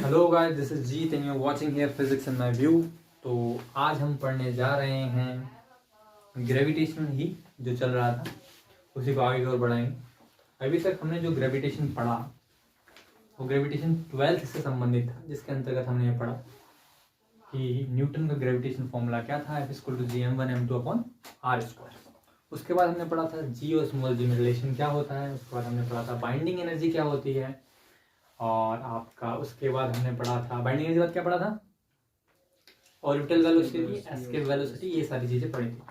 Hello guys, this is Jeet and you are watching here physics in my view. तो आज हम पढ़ने जा रहे हैं ग्रेविटेशन ही जो चल रहा था उसी को आगे और बढ़ाएंगे। अभी तक हमने जो ग्रेविटेशन पढ़ा वो ग्रेविटेशन 12th से संबंधित था, जिसके अंतर्गत हमने ये पढ़ा कि न्यूटन का ग्रेविटेशन फॉर्मूला क्या था, F=gm1m2/r²। उसके बाद हमने पढ़ा था जी और स्मॉल जी में रिलेशन क्या होता है। उसके बाद हमने पढ़ा था बाइंडिंग एनर्जी क्या होती है, और आपका उसके बाद हमने पढ़ा था बाइंडिंग एनर्जी बाद क्या पढ़ा था, ऑर्बिटल वेलोसिटी, एस्केप वेलोसिटी, ये सारी चीजें पढ़ी थी।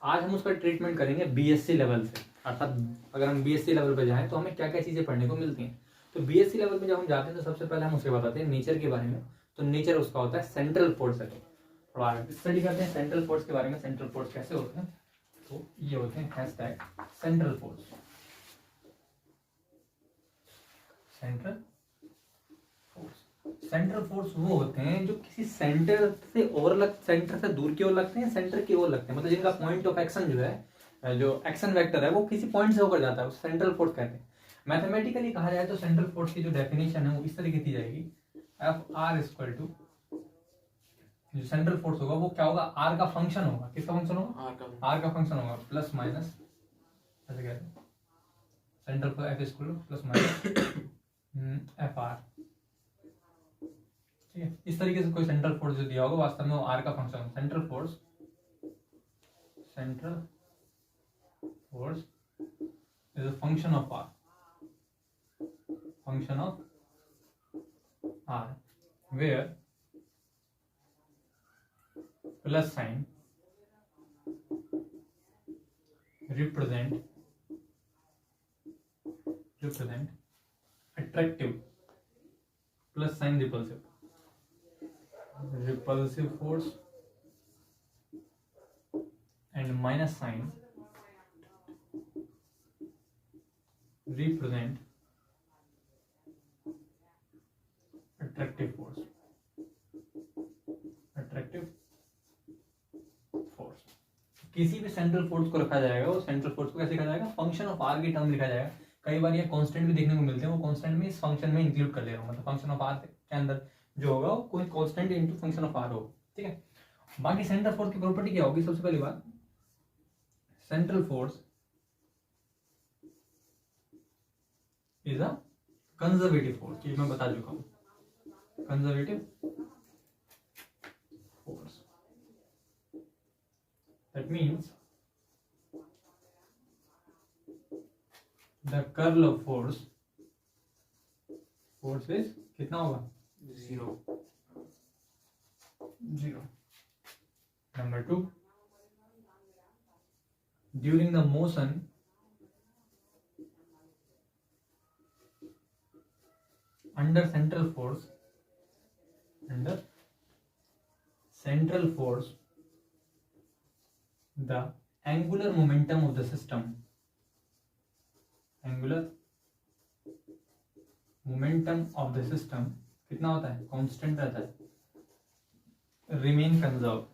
आज हम उसका ट्रीटमेंट करेंगे बीएससी लेवल से, अर्थात अगर हम बीएससी लेवल पर जाएं तो हमें क्या क्या चीजें पढ़ने को मिलती हैं। तो बीएससी लेवल पे जब हम जाते हैं तो सबसे पहले हम उसके बताते हैं नेचर के बारे में। तो नेचर उसका होता है सेंट्रल फोर्स है। थोड़ा स्टडी करते हैं सेंट्रल फोर्स के बारे में, सेंट्रल फोर्स कैसे होते हैं। तो ये होते हैं सेंट्रल फोर्स। सेंट्रल फोर्स वो होते हैं जो किसी सेंटर से दूर की ओर लगते हैं, सेंटर की ओर लगते हैं, मतलब जिनका पॉइंट ऑफ एक्शन जो है, जो एक्शन वेक्टर है वो किसी पॉइंट से होकर जाता है, उसे सेंट्रल फोर्स कहते हैं। मैथमेटिकली कहा जाए तो सेंट्रल फोर्स की जो डेफिनेशन है वो इस तरीके दी जाएगी, F(r) जो सेंट्रल फोर्स होगा वो क्या होगा, आर का फंक्शन होगा। किसका फंक्शन होगा? आर का फंक्शन होगा, प्लस माइनस, ऐसे कहते हैं central force F plus minus Fr। ठीक है, इस तरीके से कोई सेंट्रल फोर्स जो दिया होगा वास्तव में वो आर का फंक्शन है। Central force is a function of R, where plus sign represent attractive, plus sign repulsive force and minus sign represent attractive force। किसी भी सेंट्रल फोर्स को रखा जाएगा, वो सेंट्रल फोर्स को कैसे लिखा जाएगा, फंक्शन ऑफ आर की टर्म लिखा जाएगा। कई बार ये कांस्टेंट भी देखने को मिलते हैं, वो कांस्टेंट में इस फंक्शन में इंक्लूड कर ले रहा हूं, मतलब फंक्शन ऑफ आर के अंदर जो होगा वो कोई constant into function of R हो। ठीक है, बाकी सेंट्रल फोर्स की प्रॉपर्टी क्या होगी, सबसे पहली बात central force is a conservative force, ये मैं बता चुका हूं, conservative force. That means the curl of force is कितना होगा, 0। Number 2, during the motion under central force the angular momentum of the system कितना होता है, कांस्टेंट रहता है, remain conserve।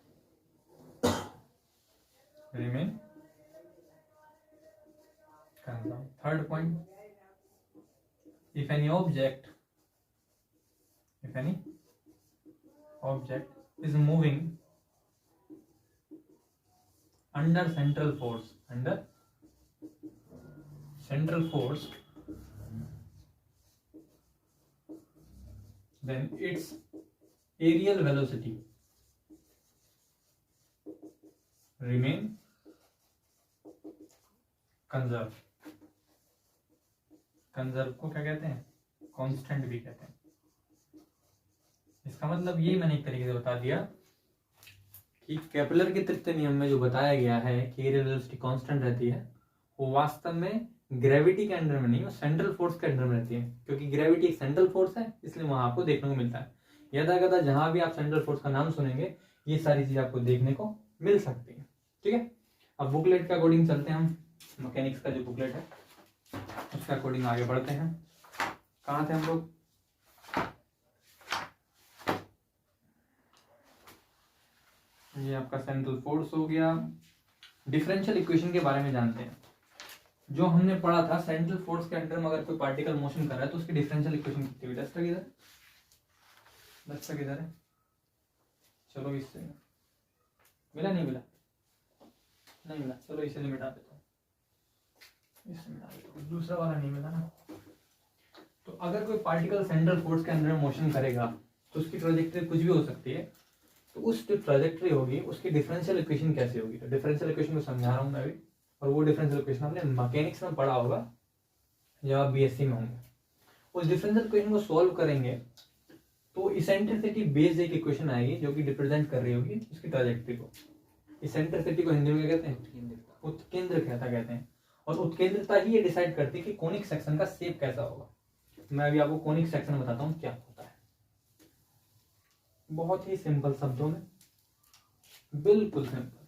Third point, if any object is moving under central force then its aerial velocity remain conserve। Conserve को क्या कहते हैं, constant भी कहते हैं। इसका मतलब ये मैंने एक तरीके से बता दिया कि केपलर के तृतीय नियम में जो बताया गया है कि एरियल वेलोसिटी कांस्टेंट रहती है, वो वास्तव में ग्रेविटी के अंडर में नहीं, वो सेंट्रल फोर्स के अंडर में रहती है, क्योंकि ग्रेविटी एक सेंट्रल फोर्स है, इसलिए वहां आपको देखने को मिलता है। यदा जहां भी आप सेंट्रल फोर्स का नाम सुनेंगे ये सारी चीजें आपको देखने को मिल सकती है। ठीक है, अब बुकलेट के अकॉर्डिंग चलते हैं हम, मैकेनिक्स का जो बुकलेट है उसके अकॉर्डिंग आगे बढ़ते हैं। कहाँ थे हम लोग, ये आपका सेंट्रल फोर्स हो गया। डिफरेंशियल इक्वेशन के बारे में जानते हैं, जो हमने पढ़ा था सेंट्रल फोर्स के अंडर में अगर कोई पार्टिकल मोशन कर रहा है तो उसकी डिफरेंशियल इक्वेशन कितनी हुई, टेस्ट लगी था। बच्चा किधर है? चलो इससे मिला, नहीं मिला, नहीं मिला, चलो इसे मिटा देता हूँ, इसे मिटा देता हूँ, दूसरा वाला नहीं मिला ना। तो अगर कोई पार्टिकल सेंट्रल फोर्स के अंदर मोशन करेगा तो उसकी ट्रैजेक्टरी कुछ भी हो सकती है। तो उस जो ट्रैजेक्टरी होगी उसकी डिफरेंशियल इक्वेशन कैसे होगी? तो डिफरेंशियल इक्वेशन को समझा रहा हूँ मैं अभी, और वो डिफरेंशियल इक्वेशन आपने मैकेनिक्स में पढ़ा होगा जब आप बीएससी में होंगे। उस डिफरेंशियल इक्वेशन को सॉल्व करेंगे तो इसेंट्रिसिटी बेस्ड एक इक्वेशन आएगी जो कि रिप्रेजेंट कर रही होगी उसकी ट्रैजेक्टरी को। इसेंट्रिसिटी को हिंदी में क्या कहते हैं? उत्केंद्रता कहते हैं। और उत्केंद्रता ही ये डिसाइड करती है कि कोनिक सेक्शन का शेप कैसा होगा। मैं अभी आपको कोनिक सेक्शन बताता हूँ क्या होता है, बहुत ही सिंपल शब्दों में, बिल्कुल सिंपल।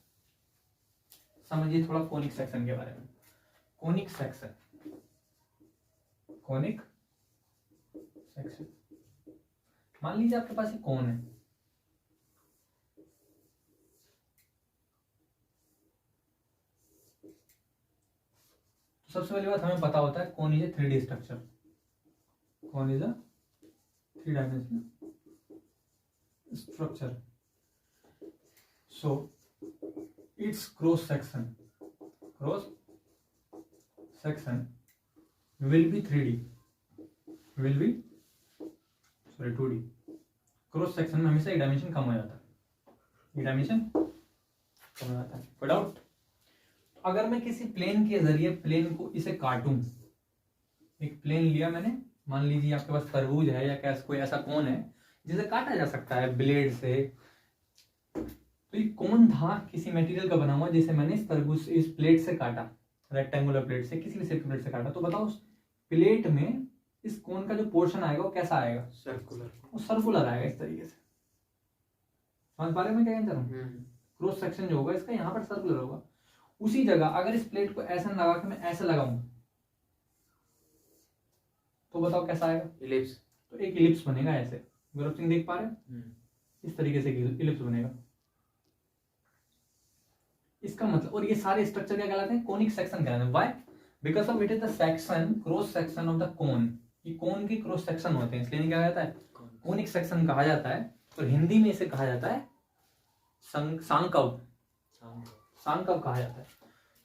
समझिए थोड़ा कोनिक सेक्शन के बारे में। कोनिक सेक्शन, कोनिक सेक्शन, मान लीजिए आपके पास एक कोन है, तो सबसे पहली बात हमें पता होता है cone is a 3D structure, cone is a 3 dimensional structure. So its cross section will be 3D, will be sorry 2D। Cross section में हमेशा एक डायमेंशन कम हो जाता है, एक डायमेंशन कम हो जाता है, कोई डाउट? अगर मैं किसी प्लेन के जरिए प्लेन को इसे काटूं, एक प्लेन लिया मैंने, मान लीजिए आपके पास तरबूज है या कैसे कोई ऐसा कोन है जिसे काटा जा सकता है ब्लेड से, तो ये कौन था किसी मटेरियल का बना हुआ जिसे मैंने इस तरबूज इस प्लेट से काटा, रेक्टेंगुलर प्लेट से, किसी भी शेप की प्लेट से काटा, तो बताओ उस प्लेट में इस कोन का जो पोर्शन आएगा वो कैसा आएगा? सर्कुलर, वो सर्कुलर आएगा इस तरीके से। समझ पा रहे मैं क्या कहना चाह रहा हूँ? क्रॉस सेक्शन जो होगा इसका यहाँ पर सर्कुलर होगा। उसी जगह अगर इस प्लेट को ऐसा लगा के मैं ऐसे लगाऊं तो बताओ कैसा आएगा? इलिप्स। तो एक इलिप्स बनेगा ऐसे, गौरव सिंह देख पा रहे हैं? इस तरीके से इलिप्स बनेगा। इसका मतलब, और ये सारे स्ट्रक्चर क्या कहलाते हैं? कोनिक सेक्शन कहलाते हैं। Why? Because of it is the section, cross section of the cone. ये कोन के क्रॉस सेक्शन होते हैं, इसलिए क्या कहता है? कोनिक सेक्शन कहा जाता है। और हिंदी में इसे कहा जाता है सांकव, सांकव कहा जाता है।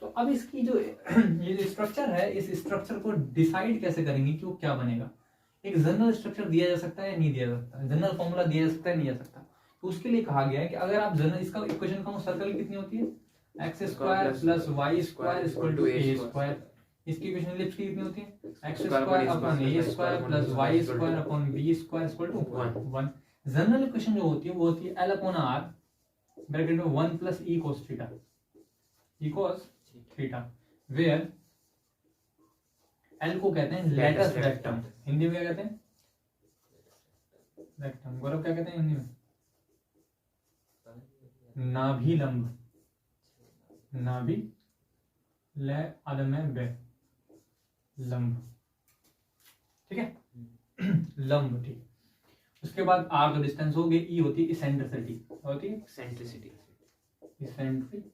तो अब इसकी जो ये जो स्ट्रक्चर है, इस स्ट्रक्चर को डिसाइड कैसे करेंगे कि वो क्या बनेगा? एक जनरल स्ट्रक्चर दिया जा सकता है या नहीं दिया जा सकता, जनरल फॉर्मूला दिया जा सकता है, नहीं जा सकता। तो उसके लिए कहा गया है कि अगर आप जनरल इसका इक्वेशन कहूं, सर्कल कितनी होती है? X square plus Y square equal to A square. इसकी इक्वेशन इलिप्स की कितनी होती है? X square upon A square plus Y square upon B square equal to 1। General equation जो होती है वो होती है एल अपॉन आर ब्रैकेट में 1 plus E cos theta, E cos theta, where L को कहते हैं लेटस रेक्टम। हिंदी में क्या कहते हैं? रेक्टम। गौरव क्या कहते हैं हिंदी में? नाभिलंब, नाभि ले आदम है बे, लंब, ठीक है? लंब, ठीक। उसके बाद आर तो डिस्टेंस हो गई, ई होती है इसेंट्रिसिटी, होती है इसेंट्रिसिटी, इसेंट्रिसिटी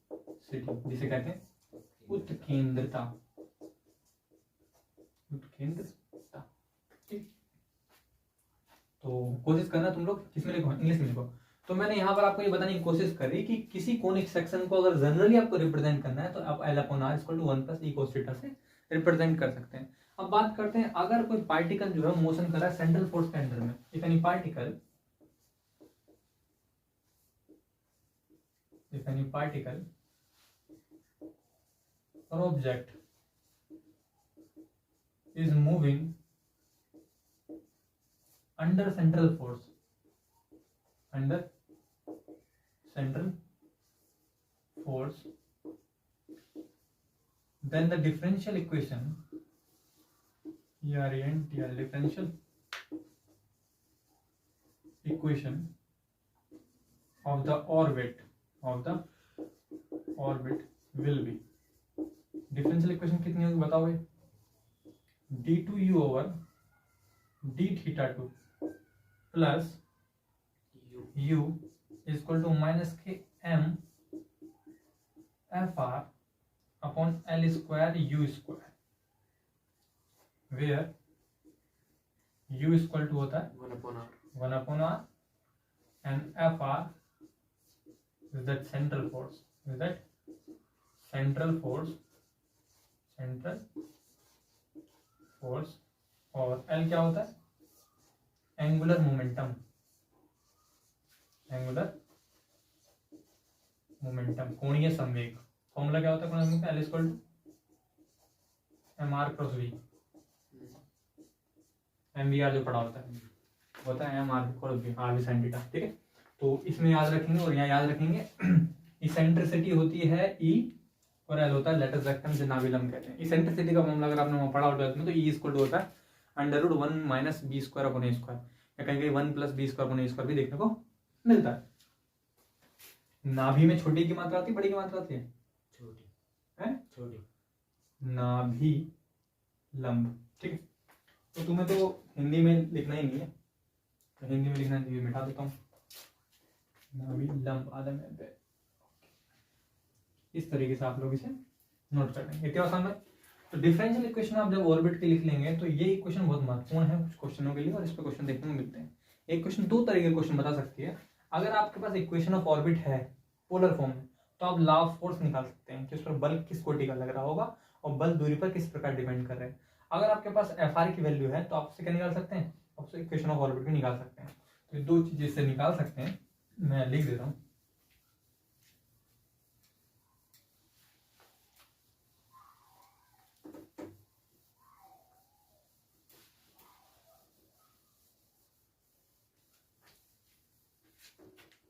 जिसे कहते हैं उत्केंद्रता, उत्केंद्रता, ठीक। तो कोशिश करना तुम लोग किसमें लिखो? इंग्लिश में लिखो। तो मैंने यहाँ पर आपको ये बताने की कोशिश करी कि किसी कोनिक सेक्शन को अगर जनरली आपको रिप्रेजेंट करना है तो आप L upon R equal to 1 plus E cos theta से रिप्रेजेंट कर सकते हैं। अब बात करते हैं, अगर कोई पार्टिकल जो है मोशन कर रहा है सेंट्रल फोर्स के अंडर में, if any particle or object is moving under central force, under central force, then the differential equation, differential equation of the orbit will be, differential equation कितनी होगी बताओ भाई? d2u over d theta 2 plus u is equal to minus K m F R upon L square U square, where u equal to होता है 1 upon r and Fr is that central force, is that central force, और L क्या होता है? Angular momentum, कोणीय संवेग। Formula क्या होता है कोणीय संवेग का? L equal to mr cross v, mvr जो पढ़ा होता है mr cross v, r v sin theta, ठीक है। तो इसमें याद रखेंगे और यहाँ याद रखेंगे इसेंट्रिसिटी होती है E और L होता है लेटिस वेक्टर, जिसे नाभिलंब कहते हैं। इसेंट्रिसिटी का फॉर्मूला अगर आपने वहाँ पढ़ा हो ट्वेल्थ में, तो E इक्वल टू होता है √1 minus B square upon A square, या कहीं कहीं 1 plus B square upon A square भी देखने को मिलता है। नाभि में छोटी की मात्रा आती है, बड़ी की मात्रा आती है? छोटी। नाभि लंब, ठीक है। तो तुम्हें तो हिंदी में लिखना ही नहीं है, तो हिंदी में लिखना नहीं, मिटा देता हूँ। नाभि लंब आधा में पे, इस तरीके से आप लोग इसे नोट कर लेंगे, इतना आसान है। तो डिफरेंशियल इक्वेशन आप जब ऑर्बिट के लिख लेंगे तो ये इक्वेशन बहुत महत्वपूर्ण है कुछ क्वेश्चनों के लिए, और इस पे क्वेश्चन देखने को मिलते हैं। एक क्वेश्चन दो तरह के क्वेश्चन बता सकती है। अगर आपके पास इक्वेशन ऑफ ऑर्बिट है पोलर फॉर्म में, तो आप लॉ ऑफ फोर्स निकाल सकते हैं कि उस पर बल किस कोटि का लग रहा होगा और बल दूरी पर किस प्रकार डिपेंड कर रहे हैं। अगर आपके पास Fr की वैल्यू है तो आप उससे क्या निकाल सकते हैं? आप उससे इक्वेशन ऑफ ऑर्बिट भी निकाल सकते हैं। तो दो चीजें इससे निकाल सकते हैं, मैं लिख देता हूँ।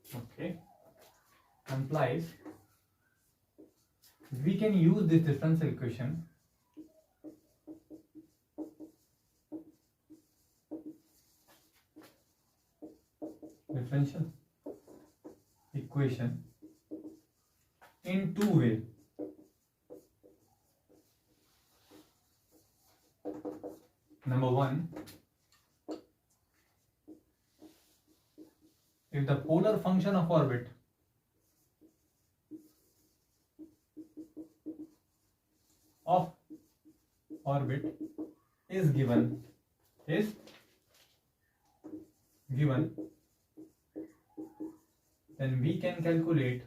Okay, implies we can use this differential equation in two ways. Number one, if the polar function of orbit is given, then we can calculate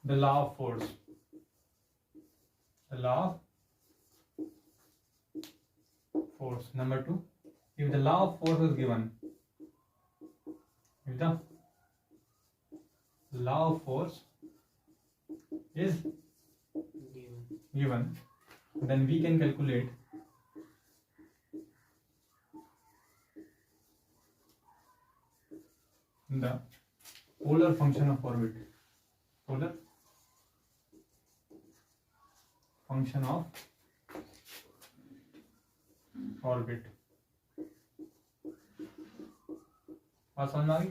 the law of force. Number two, if the law of force is given, then we can calculate the polar function of orbit. बात समझ में आ गई?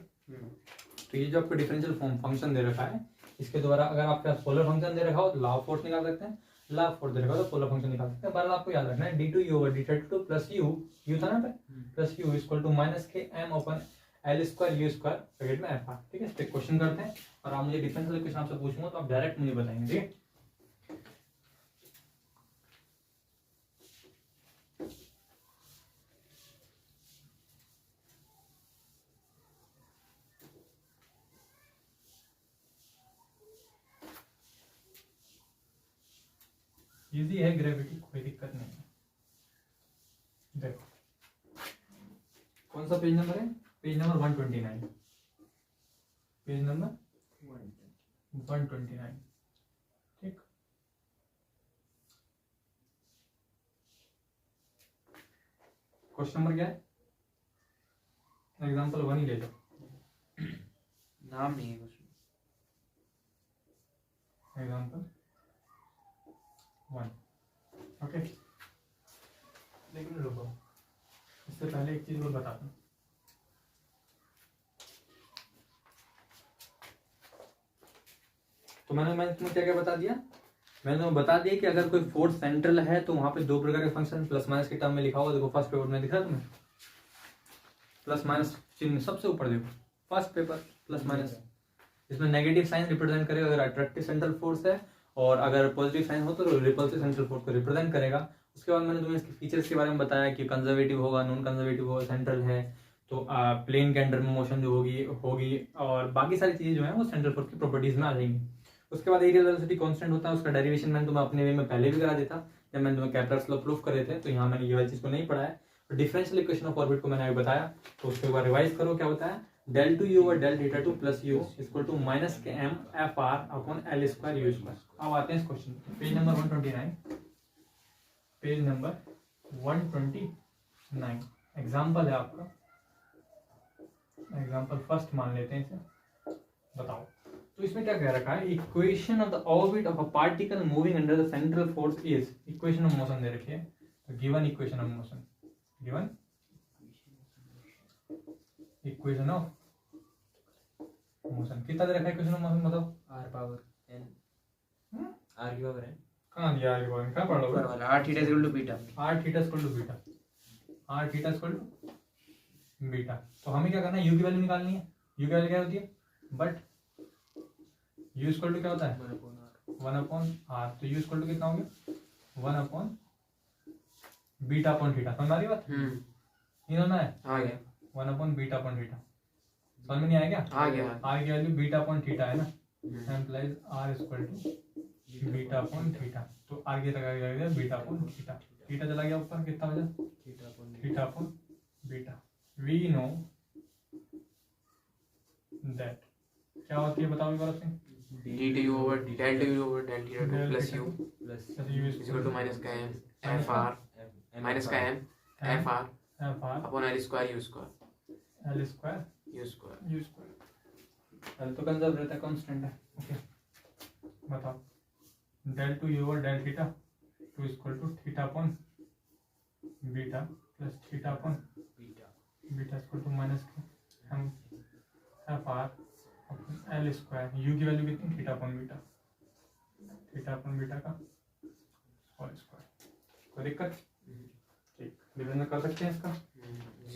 तो ये जो आपको differential function दे रखा है, इसके द्वारा अगर आपके पास पोलर फंक्शन दे रखा हो तो लॉ ऑफ फोर्स निकाल सकते हैं, लॉ ऑफ फोर्स दे रखा हो तो पोलर फंक्शन निकाल सकते हैं। पर आपको याद रखना है d2u/d2 प्लस u था ना पे, plus u equal to minus K m upon L square u square bracket में Fr, ठीक है। इस पे क्वेश्चन करते हैं और आप मुझे डिफरेंशियल इक्वेशन आपसे पूछूंगा तो आप डायरेक्ट मुझे बताएंगे, ठीक है। इजी है ग्रेविटी, कोई दिक्कत नहीं है। देखो कौन सा पेज नंबर है? पेज नंबर 129, पेज नंबर 129, ठीक। क्वेश्चन नंबर क्या है? एग्जांपल 1 ही ले लो, नाम नहीं है कुछ। Example 1, okay. लेकिन रुको, इससे पहले एक चीज और बता दूं। तो मैंने तुम्हें क्या क्या बता दिया? मैंने तुम्हें बता दिया कि अगर कोई फोर्स सेंट्रल है तो वहां पे दो प्रकार के फंक्शन प्लस माइनस के टर्म में लिखा हुआ। देखो फर्स्ट पेपर में दिख रहा है तुम्हें प्लस माइनस चिन्ह सबसे ऊपर, देखो फर्स्ट पेपर प्लस माइनस, इसमें नेगेटिव साइन रिप्रेजेंट करेगा अगर अट्रैक्टिव सेंट्रल फोर्स है, और अगर पॉजिटिव साइन हो तो रिपल्सिव सेंट्रल फोर्स को रिप्रेजेंट करेगा। उसके बाद मैंने तुम्हें इसके फीचर्स के बारे में बताया कि कंजर्वेटिव होगा, नॉन कंजर्वेटिव होगा, सेंट्रल है, तो प्लेन के अंडर में मोशन जो होगी और बाकी सारी चीज़ें जो है वो सेंट्रल फोर्स की प्रॉपर्टीज में आ जाएंगी। उसके बाद एरियल वेलोसिटी कांस्टेंट होता है, उसका डेरिवेशन मैंने तुम्हें अपने वे में पहले भी करा देता जब मैंने तुम्हें केपलर्स लॉ प्रूफ करे थे, तो यहाँ मैंने ये वाली चीज़ को नहीं पढ़ा है। तो डिफरेंशियल इक्वेशन ऑफ ऑर्बिट को मैंने अभी बताया, तो उसके बाद रिवाइज करो क्या बताया, del 2u और del theta 2 plus u equal to minus के M F R upon L square U square. अब आते हैं इस question page number 129, page number 129 example है आपका, एग्जाम्पल फर्स्ट मान लेते हैं इसे। बताओ तो इसमें क्या कह रखा है, equation of the orbit of a particle moving under the central force is, equation of motion दे रखी है, तो given equation of motion, given equation of motion कितना दे रखा है इक्वेशन ऑफ मोशन बताओ। r पावर n, r की पावर n, कहाँ दिया आगे पावर, कहाँ पढ़ लोगे, r theta equal to beta, r theta equal to beta, r theta equal to beta. तो हमें क्या करना है, u की वैल्यू निकालनी है, u की वैल्यू क्या होती है, बट u इक्वल टू क्या होता है 1 अपॉन r, तो u इक्वल टू कितना हो गया 1 अपॉन बीटा अपॉन थीटा। समझ आ रही बात, ये होना है आ गया 1 अपॉन बीटा अपॉन थीटा, समझ में नहीं आया क्या, आ गया r की वैल्यू बीटा अपॉन थीटा है ना, implies r equal to beta upon theta, तो r की जगह आ गया बीटा अपॉन थीटा, थीटा चला गया ऊपर, कितना बचा theta upon beta. We know that क्या होती है बताओ एक बार अपने, dt over del u over del theta 2 plus u is equal to minus का m f r minus का m f r F R upon l square u square L square u square। U square, L तो conserve रहता है, constant है। Okay बताओ, del two U और del theta two equal to theta upon beta plus theta upon beta equal to minus K M F R upon L square, U की value कितनी theta upon beta, theta upon beta का whole square. कोई दिक्कत, ठीक difference कर सकते हैं इसका,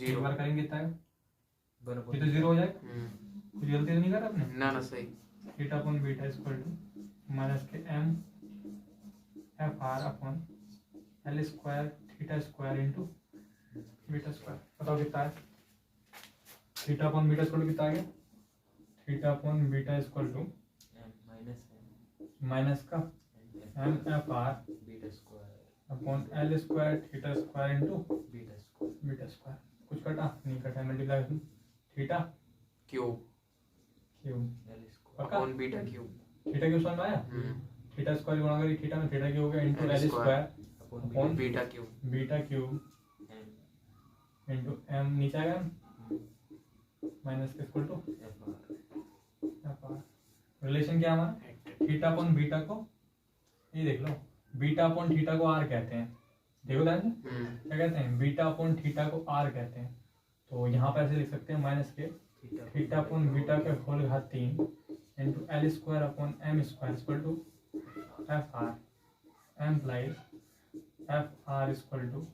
एक बार करेंगे इतना है ये तो जीरो हो जाएगा, कुछ गलती तो नहीं करा आपने, ना ना सही, theta upon beta equal to minus के M F R upon L square theta square into beta square. बताओ कितना है, theta upon beta equal to कितना आ गया, theta upon beta equal to minus का M F R upon L square theta square into beta square. कुछ कटा नहीं कटा, मल्टीप्लाई थीटा क्यूब क्यूब पक्का, upon beta cube, theta cube समझ में आया, थीटा स्क्वायर गुणा करी थीटा में थीटा क्यूब हो गया into L square upon beta cube into M नीचे आएगा minus K equal to F R. Relation क्या हमारा, थीटा अपॉन बीटा को, ये देख लो बीटा अपॉन थीटा को आर कहते हैं, देखो ध्यान से क्या कहते हैं, बीटा अपॉन थीटा को आर कहते हैं, तो यहाँ पर ऐसे लिख सकते हैं minus K theta upon beta के होल घात 3 into L square upon M square equal to F R, implies F R equal to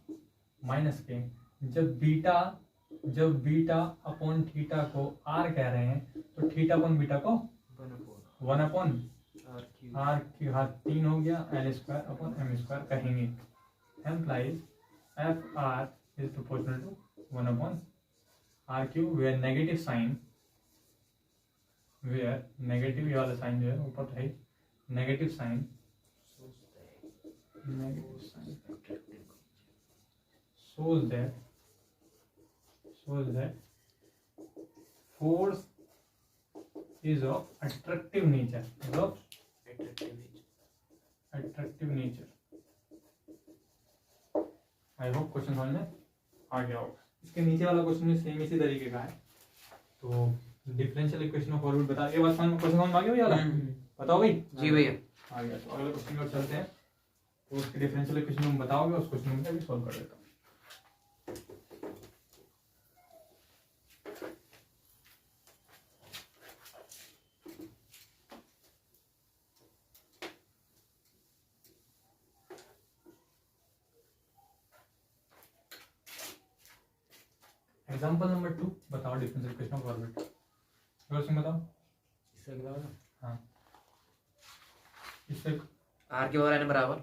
minus K, जब बीटा अपॉन थीटा को आर कह रहे हैं तो थीटा अपॉन बीटा को 1 अपॉन आर की घात 3 हो गया, L square upon M square कहेंगे, implies F R is proportional to 1 upon R cube, where negative sign, where negative ये वाला साइन जो है ऊपर तो है negative sign shows that force is of attractive nature, I hope question समझ में आ गया होगा। इसके नीचे वाला क्वेश्चन भी सेम इसी तरीके का है, तो डिफरेंशियल इक्वेशन ऑफ ऑर्बिट बता, ये बात क्वेश्चन समझ में आ गया भैया, बताओ भाई जी भैया आ गया। तो अगले क्वेश्चन की ओर चलते हैं, तो उसके डिफरेंशियल इक्वेशन हम बताओगे, उस क्वेश्चन में भी सॉल्व कर देता हूँ। एग्जांपल नंबर 2 बताओ, differential equation of orbit, question बताओ। इससे अगला वाला, हाँ इससे r के बराबर n बराबर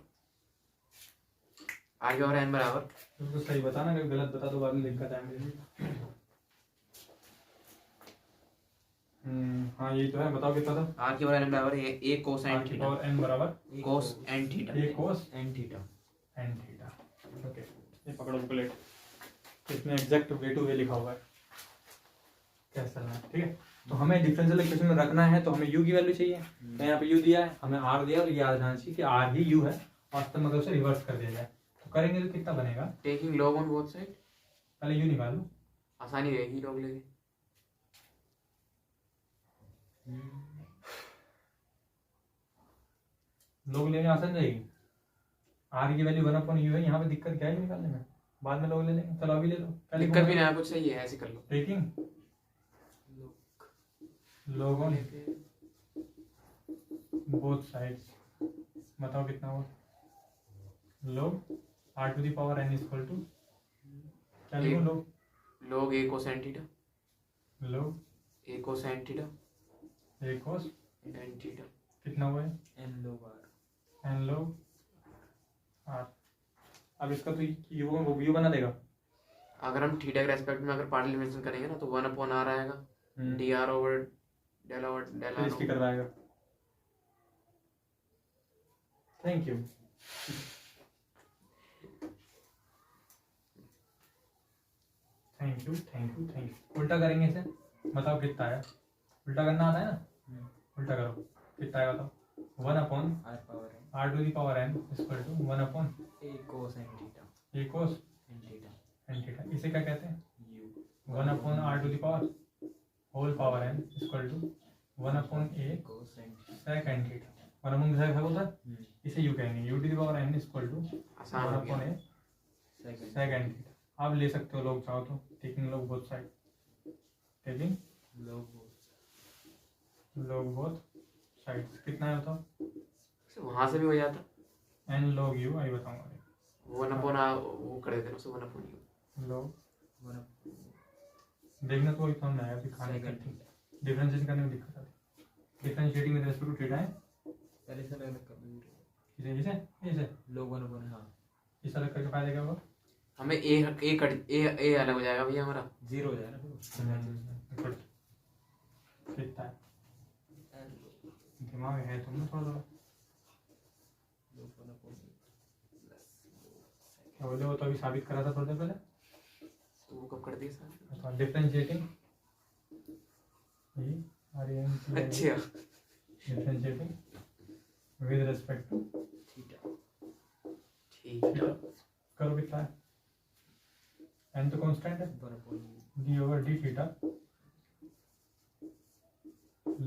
आर के पावर एन बराबर तो सही बताना, अगर गलत बता तो बाद में दिक्कत है मेरे लिए। हाँ यही तो है, बताओ कितना था। आर के पावर एन बराबर ए कोसाइन r की थीटा पावर n बराबर cos N theta a cos N theta. n theta. Okay, ये पकड़ो बुकलेट, इसमें एग्जैक्ट वे टू वे लिखा हुआ है कैसे चलना है, ठीक है। तो हमें डिफरेंशियल इक्वेशन में रखना है तो हमें u की वैल्यू चाहिए। तो यहाँ पे u दिया है, हमें r दिया, और याद रहना चाहिए कि r ही u है, वास्तव में अगर उसे रिवर्स कर दिया जाए तो करेंगे तो कितना बनेगा। Taking log on both side, पहले u निकाल लो, आसानी रहेगी लॉग लेके। लोग लेने आसान रहेगी। r की वैल्यू 1/u है, यहाँ पे दिक्कत क्या है निकालने में, बाद में लोग ले लेंगे। चलो अभी ले लो, पहले दिक्कत भी ना, कुछ सही है, ऐसे कर लो। Taking log on both sides, बताओ कितना हुआ। log r to the power n equal to क्या लिखो, log a cosine theta, log a cosine theta a cos N theta कितना हुआ है एन लोग आर। n log r। अब इसका तो u बना देगा। अगर हम थीटा के रेस्पेक्ट में अगर पार्शियल डिफरेंशिएशन करेंगे ना तो 1/r आएगा, dr ओवर डेल फिर इसकी r करवाएगा। Thank you. Thank you thank you thank you. उल्टा करेंगे इसे, बताओ कितना आया। उल्टा करना आता है ना, उल्टा करो, कितना आएगा बताओ। 1/r R power N to the power n equal to 1/a A cosine theta cos N theta n थीटा। इसे क्या कहते हैं, U 1/r to the power whole power n equal to 1/a cosine sec n थीटा। 1/sec है बोलता है, इसे u कहेंगे, u to the power n equal to आसान हो गया। 1/a second sec n theta. आप ले सकते हो लोग चाहो तो, टेकिंग लोग बोथ साइड, टेकिंग लोग बोथ साइड्स। कितना है बताओ। वहां से भी हो जाता, n log u आई बताऊंगा। 1/r वो कर देते ना, so 1/u log देखना तो वही समझ आया, अभी खाने का डिफरेंशिएशन करने में दिक्कत आती है। Differentiating with respect to theta है, पहले से अलग कर इसे लोग वन अपन हाँ इस अलग करके फायदा क्या होगा। हमें ए अलग हो जाएगा भैया हमारा। जीरो हो जाएगा ना फिर। कितना है, दिमाग है तुम थोड़ा थोड़ा। लोग वन अपन प्लस क्या बोले, वो तो अभी साबित करा था थोड़ी देर पहले। तो वो कब कर दिए सर? तो डिफरेंशिएटिंग अच्छा differentiating with respect to theta ठीक है। करो, कितना है, n तो कांस्टेंट है, one upon d over d theta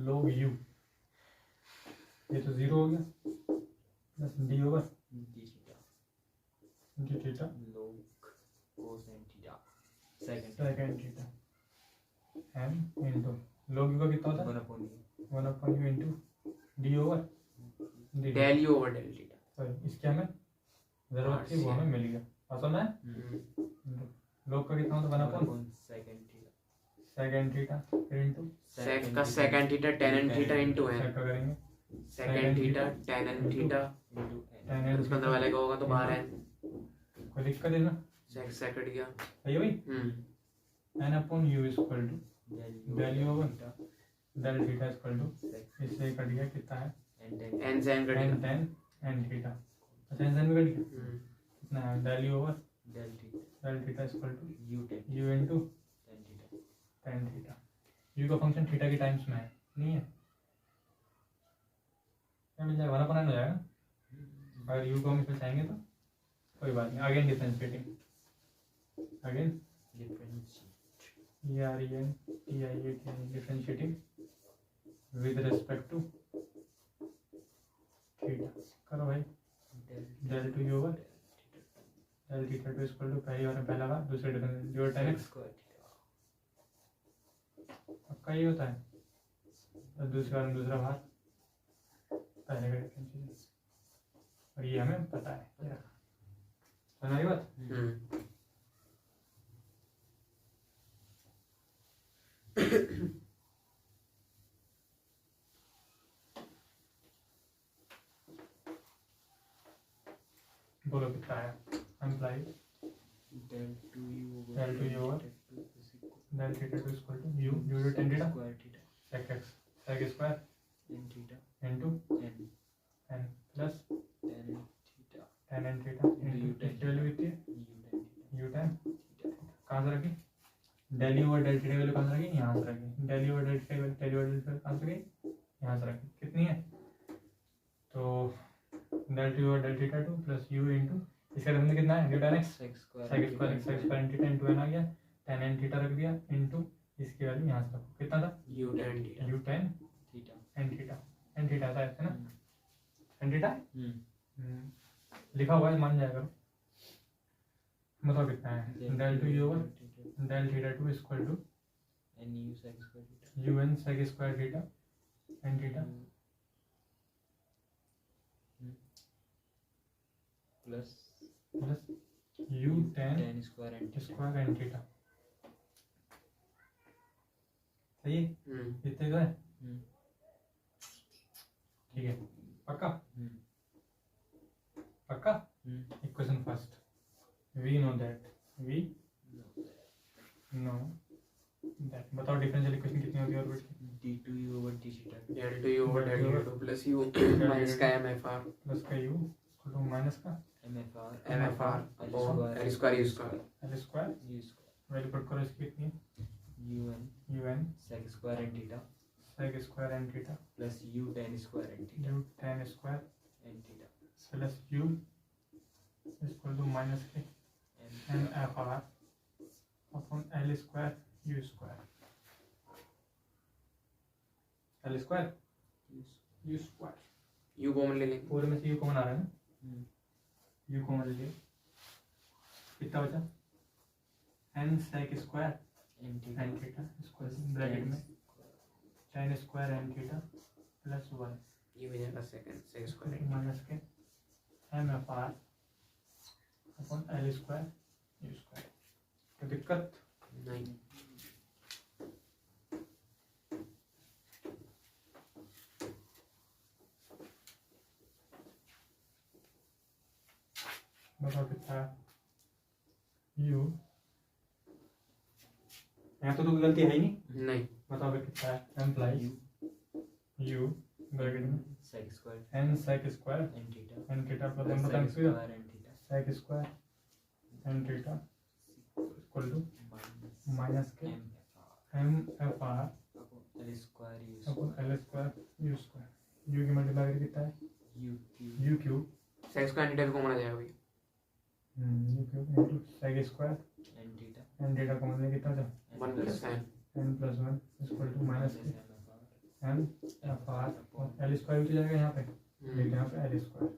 log u, ये तो जीरो हो गया, plus d over D theta d theta log cosine theta second second theta m into log u का कितना होता वन है upon 1/u into d over d del U over del theta. Sorry, इसकी हमें जरूरत थी, वो हमें मिल गया। पसंद है। log का कितना होता है 1/, सेकंड थीटा सेकंड थीटा फिर इनटू सेक का second theta tan n theta into sec n, का करेंगे second theta tan n theta into tan n उसके अंदर वाले का होगा तो बाहर n कोई दिक्कत है ना, सेक कट गया। सही है भाई। n/u equal to value over del theta equal to, इससे कट गया कितना है n से n कट n गया। tan n theta. अच्छा n tan भी कट गया, कितना है value over del theta equal to u into tan theta. u का फंक्शन थीटा के टाइम्स में है, नहीं है, क्या मिल जाएगा 1/n हो जाएगा। अगर u को हम इसमें चाहेंगे तो कोई बात नहीं। Again differentiating, again differentiating with respect to theta. करो भाई, del two U over del theta two equal to, पहली बार पहला बार, दूसरे डिफरेंशिएशन जो tan x पक्का ही होता है, और दूसरी बार में दूसरा भार, पहले का डिफरेंशिएशन, और ये हमें पता है। ये रखा, सुना ये बात। बोलो कितना आया, employee del 2u over del 2u over theta 2 is equal del theta 2 equal to u due to tan theta square theta sec x sec square n theta into n n plus tan theta tan n theta into u into tan इसकी value कितनी है u tan theta u tan theta कहाँ से रखी del u over del theta की value कहाँ से रखी यहाँ से रखी del u over del theta की value del u over del theta कहाँ से रखी यहाँ से रखी कितनी है तो del 2 over del theta 2 plus u into इसका मतलब कितना है u tan x sec square sec square x sec square n theta into n आ गया tan n theta रख दिया into इसकी वैल्यू यहाँ से रखो कितना था u tan theta u tan theta n theta था ऐसे ना n theta लिखा हुआ है मान जाया करो बताओ कितना है del 2 over del theta 2 is equal to n u sec square theta u n sec square theta n theta plus plus u tan tan square n theta square n theta सही है इतने तो है ठीक है पक्का पक्का equation first we know that बताओ डिफरेंशियल इक्वेशन कितनी होती है ऑर्बिट की d2u over d theta del 2u over del theta 2 plus u minus का mfr प्लस का u इक्वल टू माइनस का mfr mfr और l square u square l square u square value put करो इसकी कितनी है un un sec square n theta sec square n theta plus u tan square n theta u tan square n theta plus u equal to minus K n mfr अपॉन l square u square l square u square u common ले लेंगे पूरे में से u common आ रहा है ना u common ले लिया कितना बचा n sec square n theta n theta square bracket में tan square n theta plus 1 ये हो जाएगा sec square minus K mfr अपॉन l स्क्वायर u स्क्वायर तो दिक्कत नहीं बताओ कितना u यहाँ तो गलती है ही नहीं बताओ फिर कितना है एम्प्लाई u ब्रैकेट में sec square n sec square n theta n theta plus plus n sec square square n theta sec square n theta equal to minus minus K mfr l square u अपॉन square l square u square u की multiply करके कितना है u cube u cube sec square theta भी common आ जाएगा भाई u cube into sec square n theta n theta को मतलब कितना था 1 plus n n plus 1 equal to minus K mfr mfr और l स्क्वायर भी तो जाएगा यहाँ पे लेकिन यहाँ पे l स्क्वायर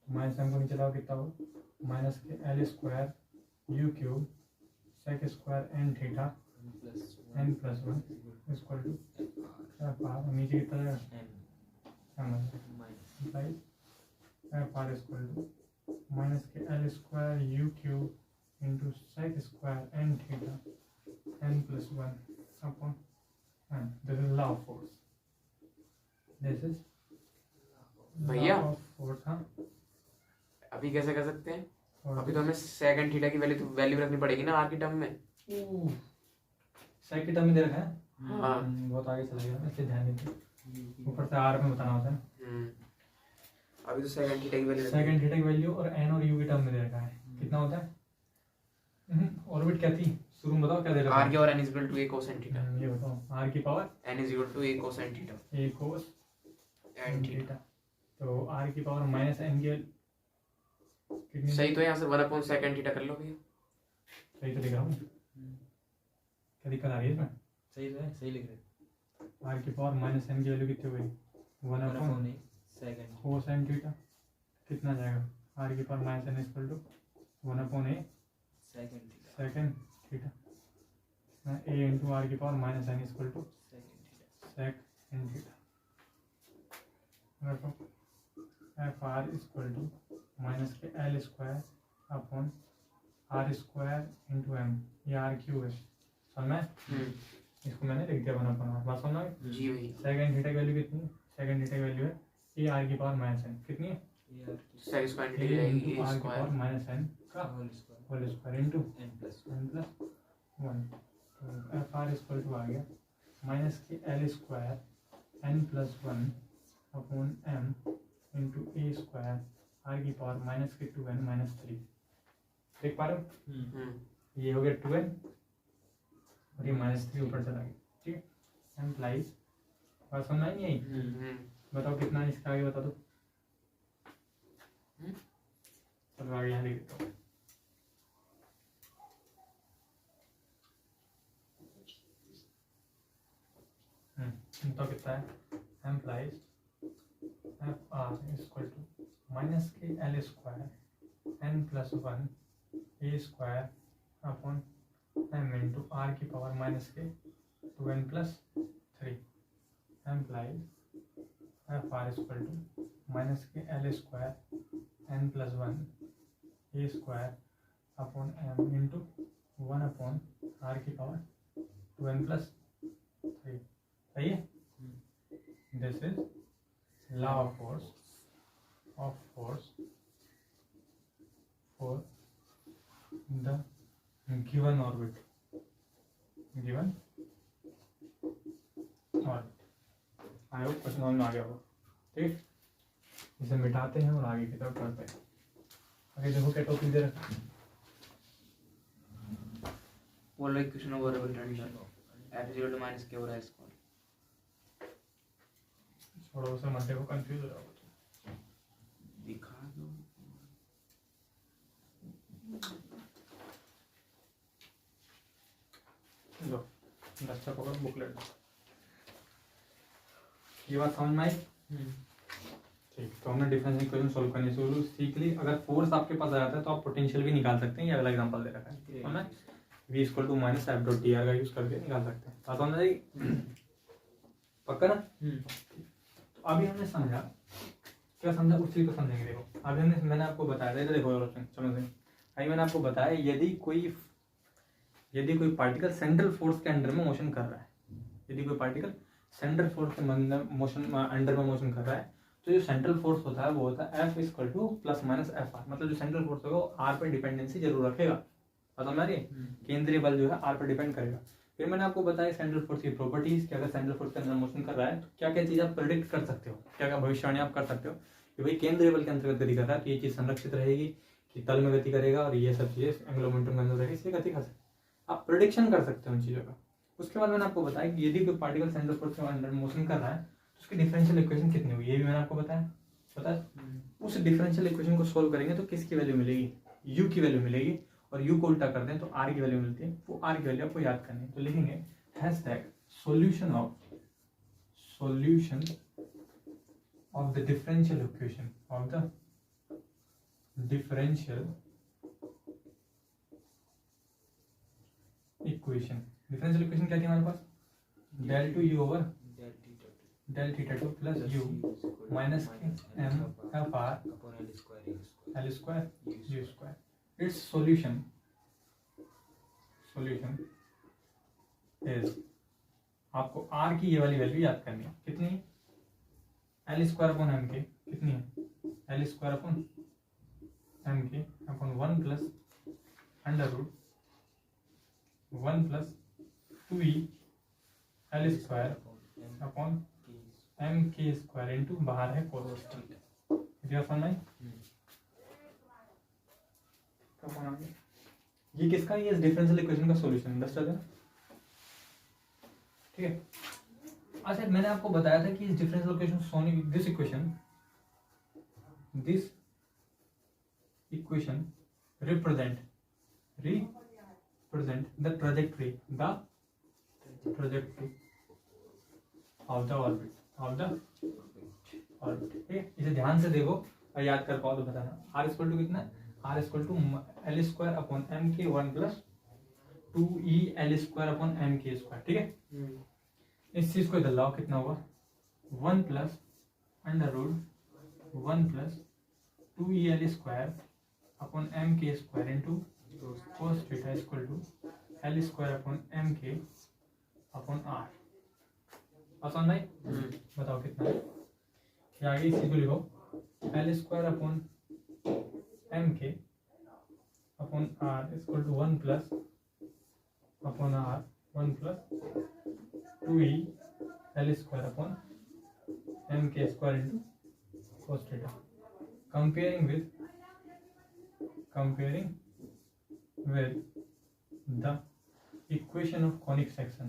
तो माइनस m को नीचे लाओ कितना होगा minus K l square u cube sec square n theta n plus 1 equal to mfr नीचे कितना जाएगा n m mfr equal to minus K l square u cube into sec square n theta n plus 1 upon n this is law of force this is भैया of force हाँ अभी कैसे कर सकते हैं और अभी तो हमें sec and theta की वैल्यू रखनी पड़ेगी ना r की टर्म में sec की टर्म में दे रखा है हाँ बहुत आगे चला गया इससे ध्यान दीजिए ऊपर से r में बताना होता है अभी तो sec and theta की वैल्यू sec and theta की वैल्यू और n और u की टर्म में दे रखा है कितना होता है ऑर्बिट क्या थी शुरू में बताओ क्या दे रखा r है की और n is equal to a cosine theta ये बताओ r की power n is equal to a cosine theta a cos and theta तो r की पावर माइनस n की कितनी सही तो यहाँ से 1 upon sec and theta कर लो भैया सही तो लिख रहा हूँ क्या दिक्कत आ रही है इसमें सही तो है सही लिख रहे r की पावर माइनस n की वैल्यू कितनी हो गई 1 upon a second cosine theta कितना जाएगा r की power minus n equal to 1 upon a second theta second theta a into r की power minus n equal to second theta sec n theta F R equal to minus K l square upon r square into m ये r cube है समझ में इसको मैंने लिख दिया 1 upon r बात समझ में जी भैया सेकंड थीटा की वैल्यू कितनी है सेकंड थीटा की वैल्यू है a r की पावर माइनस n कितनी है sec square a theta की इंटू जाएगी a r की पावर square माइनस n का whole square whole square into n plus n plus 1। तो एफ आर इक्वल टू आ गया माइनस के L square N plus 1 upon M into A square R की power minus के 2n minus 3। देख पा रहे हो, ये हो गया 2n और ये माइनस 3 ऊपर चला गया। ठीक है, एम्प्लाइज बात समझ आई नहीं आई? बताओ कितना है इसका, आगे बता दो। चलो आगे यहाँ लिख देता हूँ। तो कितना है, implies F R equal to minus के L square N plus 1 A square upon M into R की पावर माइनस के 2n plus 3। Implies F R equal to minus के L square N plus 1 A square upon M into 1 upon R की power 2n plus 3। सही है, this is law of force for the given orbit I hope question समझ में आ गया हो। ठीक, इसे मिटाते हैं और आगे की तरफ बढ़ते हैं। आगे देखो क्या टॉपिक दे रखा है। Polar equation of variable tension f is equal to minus k over s square। छोड़ो उसे, मत देखो, कंफ्यूज हो जाओगे। दिखा दो। लो दस्ता पकड़, बुकलेट। ये बात समझ में आई? ठीक, तो हमने डिफरेंशियल इक्वेशन सॉल्व करने शुरू सीख ली। अगर फोर्स आपके पास आ जाता है तो आप पोटेंशियल भी निकाल सकते हैं। ये अगला एग्जांपल दे रखा है, हमने v equal to minus F dot D R का यूज करके निकाल सकते हैं। बात समझ आई? पक्का ना? तो अभी हमने समझा, क्या समझा उस चीज को समझेंगे। देखो अभी मैंने आपको बताया था, देखो समझ में अभी मैंने आपको बताया, यदि कोई पार्टिकल सेंट्रल फोर्स के अंडर में मोशन कर रहा है, यदि कोई पार्टिकल सेंट्रल फोर्स के अंडर में मोशन कर रहा है, तो जो सेंट्रल फोर्स होता है वो होता है F equal two plus minus F R. मतलब जो सेंट्रल फोर्स होगा वो आर पर डिपेंडेंसी जरूर रखेगा। पता हमारी केंद्रीय बल जो है आर पर डिपेंड करेगा। फिर मैंने आपको बताया सेंट्रल फोर्स की प्रॉपर्टीज, कि अगर सेंट्रल फोर्स के अंदर मोशन कर रहा है तो क्या क्या चीज आप प्रेडिक्ट कर सकते हो, क्या क्या भविष्यवाणी आप कर सकते हो कि भाई केंद्रीय बल के अंतर्गत गति कर रहा है तो ये चीज संरक्षित रहेगी कि तल में गति करेगा, और ये सब चीजें एंगुलर मोमेंटम के अंदर रहेगी, इसलिए गति कर सकते हो। आप प्रेडिक्शन कर सकते हो उन चीजों का। उसके बाद मैंने आपको बताया कि यदि कोई पार्टिकल सेंट्रल फोर्स के अंदर मोशन कर रहा है तो उसकी डिफरेंशियल इक्वेशन कितनी होगी, ये भी मैंने आपको बताया। पता है उस डिफरेंशियल इक्वेशन को सोल्व करेंगे तो किसकी वैल्यू मिलेगी, यू की वैल्यू मिलेगी, और यू को उल्टा कर दें तो आर की वैल्यू मिलती है। वो आर की वैल्यू आपको याद करनी है, तो लिखेंगे solution of the differential equation differential equation क्या थी हमारे पास, del two U over del theta two plus U minus M F R upon L square U square. It's solution is, आपको आर की ये वाली वैल्यू याद करनी है, कितनी, L square upon M K कितनी है, L square upon M K upon 1 plus under root 1 plus 2e L square upon M K square into बाहर है कोस थीटा। ये किसका, ये डिफरेंशियल इक्वेशन का सॉल्यूशन दस है। ठीक है, अच्छा मैंने आपको बताया था कि इस differential equation this equation represent the trajectory of the orbit ठीक है, इसे ध्यान से देखो और याद कर पाओ तो बताना। आर इक्वल टू कितना, R equal to L square upon M K 1 plus 2e L square upon M K square. ठीक है, इस चीज को इधर लाओ, कितना होगा 1 plus under root 1 plus 2e L square upon M K square into cos theta equal to L square upon M K upon R. आसान भाई, बताओ कितना है। आगे इसी को लिखो, L square upon M K upon R equal to 1 plus upon R 1 plus 2e L square upon M K square into cos theta comparing with the equation of conic section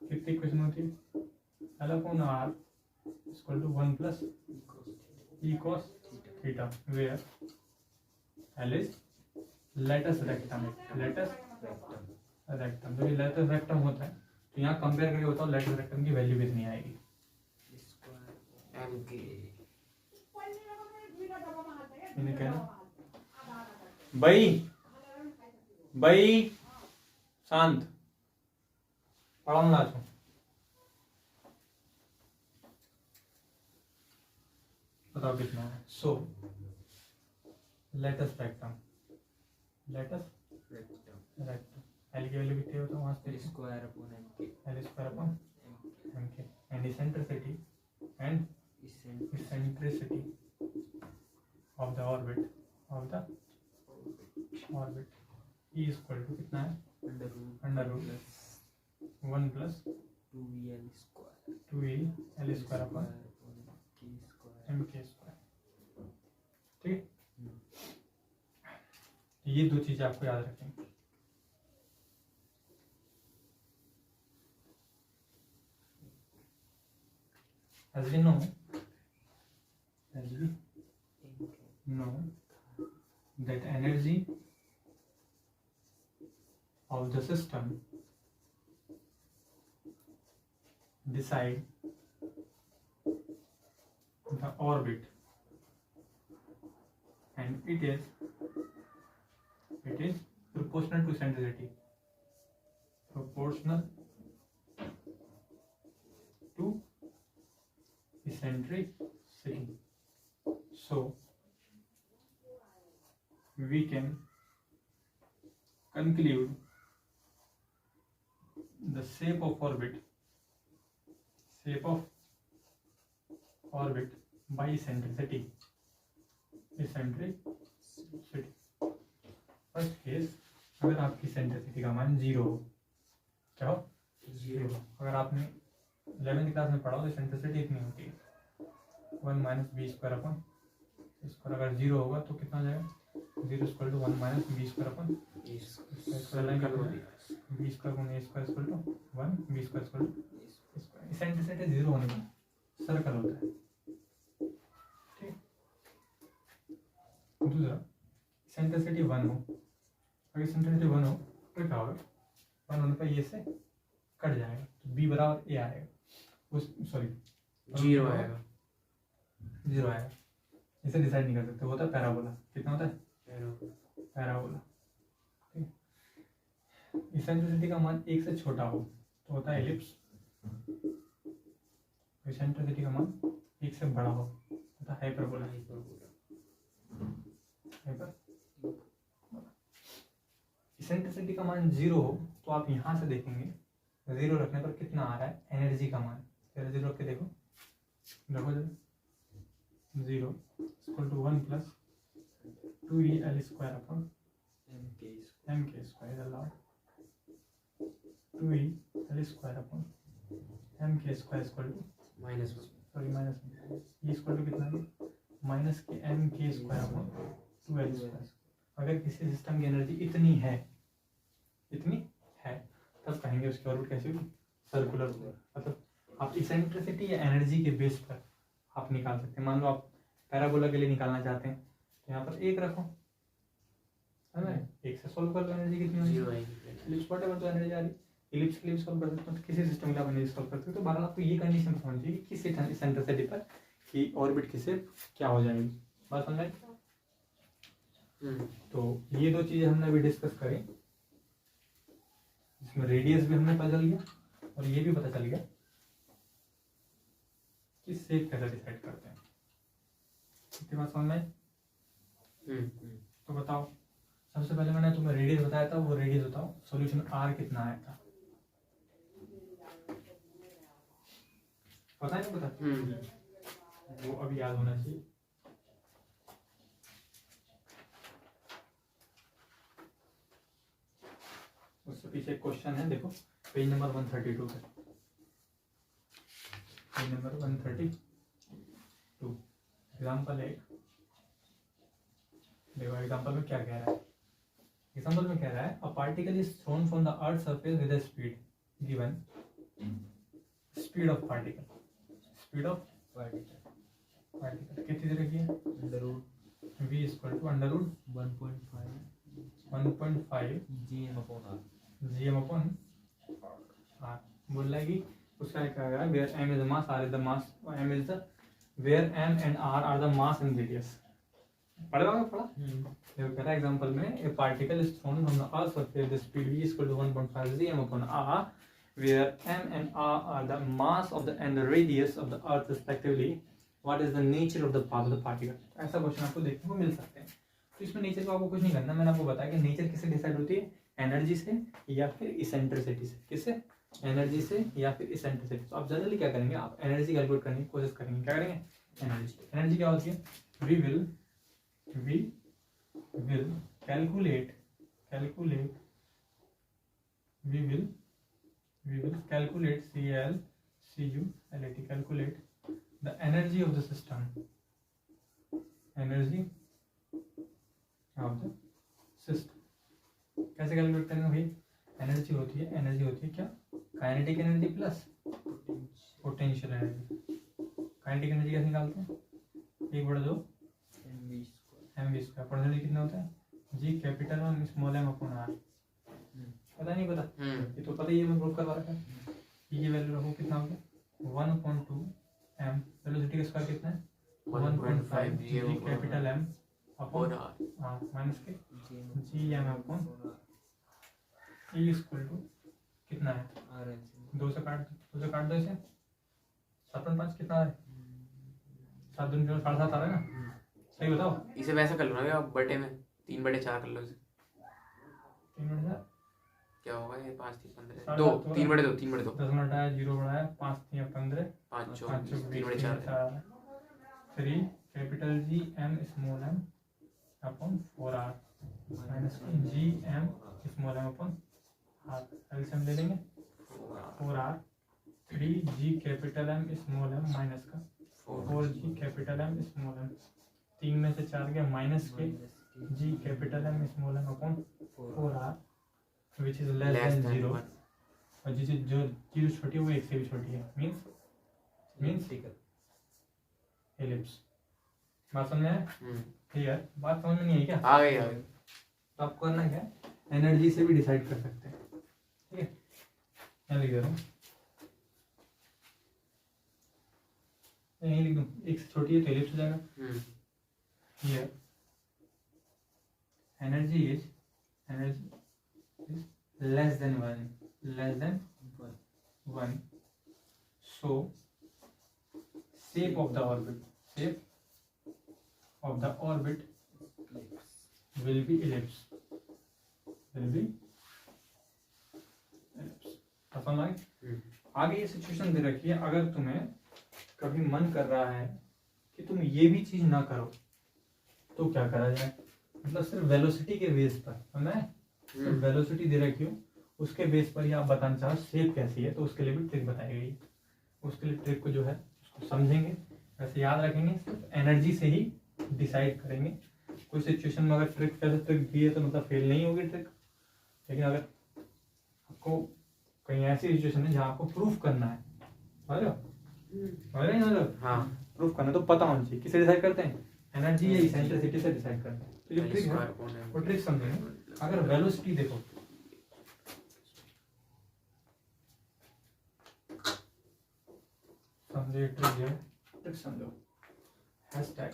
कितनी इक्वेशन होती है L upon R equal to 1 plus e cos theta where L is latus rectum जो latus rectum होता है तो यहाँ compare करके बताओ लेटस रेक्टम की वैल्यू कितनी आएगी MK इन्हें कहना भाई शांत पढ़ाऊँ ना तो बताओ कितना है सो लेटस रेक्टम एल की वैल्यू कितनी होता है वहां से square upon MK L square upon MK and eccentricity and eccentricity of the orbit E is equal to कितना है under root 1 plus 2EL square 2e L square upon MK square ठीक है ये दो चीजें आपको याद रखेंगे as we know that energy of the system decide the orbit and it is proportional to eccentricity eccentricity. So we can conclude the shape of orbit by eccentricity. First case अगर आपकी eccentricity का मान 0 हो, क्या हो 0। अगर आपने 11th class में पढ़ा हो तो eccentricity इतनी होती है 1 minus B square upon square अगर 0 होगा तो कितना हो जाएगा 0 square to 1 minus B square upon B square गुना A square equal to 1 B square equal to square eccentricity 0 होने पर सर्कल होता है ठीक। दूसरा इसेंट्रिसिटी 1 हो, अगर इसेंट्रिसिटी 1 हो तो क्या होगा 1 होने पर ये से कट जाएगा तो बी बराबर ए आएगा उस सॉरी 0 आएगा इसे डिसाइड नहीं कर सकते होता है पैराबोला। कितना होता है पैराबोला ठीक। इसेंट्रिसिटी का मान 1 से छोटा हो तो होता है एलिप्स, इसेंट्रिसिटी का मान 1 से बड़ा हो होता है हाइपरबोला। इसेंट्रिसिटी का मान 0 हो तो आप यहाँ से देखेंगे 0 रखने पर कितना आ रहा है एनर्जी का मान। 0 रख के देखो 0 equal to 1 plus 2e L square upon MK square allowed 2e L square upon MK square equal to minus e equal to कितना है माइनस के MK square upon 2l square. अगर किसी सिस्टम की एनर्जी इतनी है तब कहेंगे उसकी ऑर्बिट कैसी होगी सर्कुलर होगी। मतलब आप इसेंट्रिसिटी या एनर्जी के बेस पर आप निकाल सकते हैं। मान लो आप पैराबोला के लिए निकालना चाहते हैं तो यहाँ पर 1 रखो है ना, 1 से सोल्व कर लो एनर्जी कितनी होगी 0 आएगी। इलिप्स व्हाटएवर तो एनर्जी आ रही इलिप्स के लिए सॉल्व कर सकते हो तो किसी सिस्टम के लिए आप एनर्जी सॉल्व करते हो। तो बहरहाल आपको ये कंडीशन समझ चाहिए कि किस इसेंट्रिसिटी पर कि ऑर्बिट की शेप क्या हो जाएगी। बात समझ आई। तो ये दो चीजें हमने अभी डिस्कस करी, इसमें रेडियस भी हमने पता चल गया और ये भी पता चल गया कि शेप कैसे डिसाइड करते हैं। इसके बाद समझ में आई। तो बताओ सबसे पहले मैंने तुम्हें रेडियस बताया था, वो रेडियस बताओ सॉल्यूशन आर कितना आया था पता है नहीं पता वो अभी याद होना चाहिए। उससे पीछे एक क्वेश्चन है, देखो पेज नंबर 132 पे, पेज नंबर 132 एग्जाम्पल एक। देखो एग्जाम्पल में क्या कह रहा है, एग्जाम्पल में कह रहा है a particle is thrown from the earth surface with a speed given, speed of particle, speed of particle कितनी तरह की है, v equal to under root 1.5 gm upon r। बोल रहा है कि उसका क्या है, where m is the mass, r is the mass, m is the where m and r are the mass in radius. पढ़ा होगा पढ़ा। देखो कह रहा है एग्जांपल में a particle is thrown from the earth surface the speed v equal to 1.5 gm upon r where m and r are the mass of the and the radius of the earth respectively. What is the nature of the path of the particle? ऐसा question आपको देखने को मिल सकते हैं। तो इसमें nature को आपको कुछ नहीं करना, मैंने आपको बताया कि नेचर किससे डिसाइड होती है, एनर्जी से या फिर इसेंट्रिसिटी से। किससे, एनर्जी से या फिर इसेंट्रिसिटी। तो आप जनरली क्या करेंगे, आप एनर्जी कैलकुलेट करने की कोशिश करेंगे। क्या करेंगे, एनर्जी। एनर्जी क्या होती है, we will calculate calculate the energy of the system, कैसे कैलकुलेट करेंगे भाई, एनर्जी होती है क्या, kinetic energy plus potential energy. Kinetic energy कैसे निकालते हैं, 1/2 mv स्क्वायर। पोटेंशियल कितना होता है, G capital m small m upon r। पता नहीं पता, ये तो पता ही है, मैं प्रूव करवा रखा है। ये वैल्यू रखो, कितना हो गया 1/2 m, वेलोसिटी का स्क्वायर कितना है 1.5 G capital m upon r minus के G m upon e equal to कितना है, 2 से काट दो इसे, 7.5 कितना है, 7 दूनी 7.5 आ रहा है ना, सही बताओ। इसे वैसे कर लो ना, बटे में 3/4 कर लो इसे, 3/4 क्या होगा ये, 5 3 15 2 3/2 3/2 10 बढ़ाया 0 बढ़ाया 5 3 15 5 5 3/4 3 capital G m small m upon 4r minus G m small m upon r। LCM ले लेंगे 4r 3 G capital m small m minus का 4 G capital m small m, 3 में से 4 गया माइनस के G capital m small m upon 4r which is less than 0, और जो चीज छोटी है वो 1 से भी छोटी है, मींस एलिप्स। बात समझ में आया, क्लियर, बात समझ में नहीं आई क्या, आ गई। तो आपको करना क्या है, एनर्जी से भी डिसाइड कर सकते हैं। ठीक है, यहाँ लिख दे रहा हूँ, यहीं लिख दूँ, 1 से छोटी है तो एलिप्स हो जाएगा। Here energy is less than 1, so shape of the orbit will be ellipse, समझ आए। आगे ये सिचुएशन दे रखी है, अगर तुम्हें कभी मन कर रहा है कि तुम ये भी चीज ना करो तो क्या करा जाए, मतलब सिर्फ वेलोसिटी के बेस पर, समझ आए, वेलोसिटी दे रखी हो उसके बेस पर ही आप बताना चाहो शेप कैसी है, तो उसके लिए भी ट्रिक बताई गई। उसके लिए ट्रिक को जो है उसको समझेंगे, वैसे याद रखेंगे, सिर्फ एनर्जी से ही डिसाइड करेंगे। कोई सिचुएशन में अगर ट्रिक दी है तो मतलब फेल नहीं होगी ट्रिक, लेकिन अगर आपको कहीं ऐसी सिचुएशन है जहाँ आपको प्रूफ करना है, मतलब हाँ प्रूफ करना, तो पता होना चाहिए किसे डिसाइड करते हैं, एनर्जी या इसेंट्रिसिटी से डिसाइड करते हैं। तो जो ट्रिक है वो ट्रिक समझेंगे। अगर वेलोसिटी देखो, समझे ट्रिक है, ट्रिक समझो, हैशटैग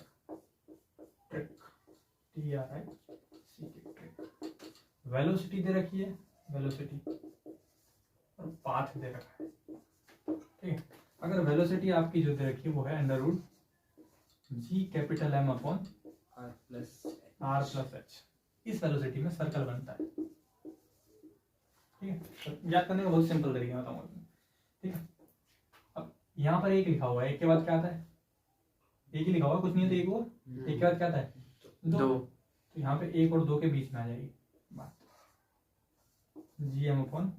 ट्रिक TRIC वेलोसिटी दे रखी है, वेलोसिटी और पाथ दे रखा है। ठीक है, अगर वेलोसिटी आपकी जो दे रखी है वो है under root G capital M upon R plus H, इस वेलोसिटी में सर्कल बनता है। ठीक है, याद करने का बहुत सिंपल तरीका बताऊंगा। ठीक है, अब यहाँ पर एक लिखा हुआ है, एक के बाद क्या आता है, एक ही लिखा हुआ है, कुछ नहीं है तो एक और, एक के बाद क्या आता है 2, तो यहाँ पे 1 और 2 के बीच में आ जाएगी बात। GM upon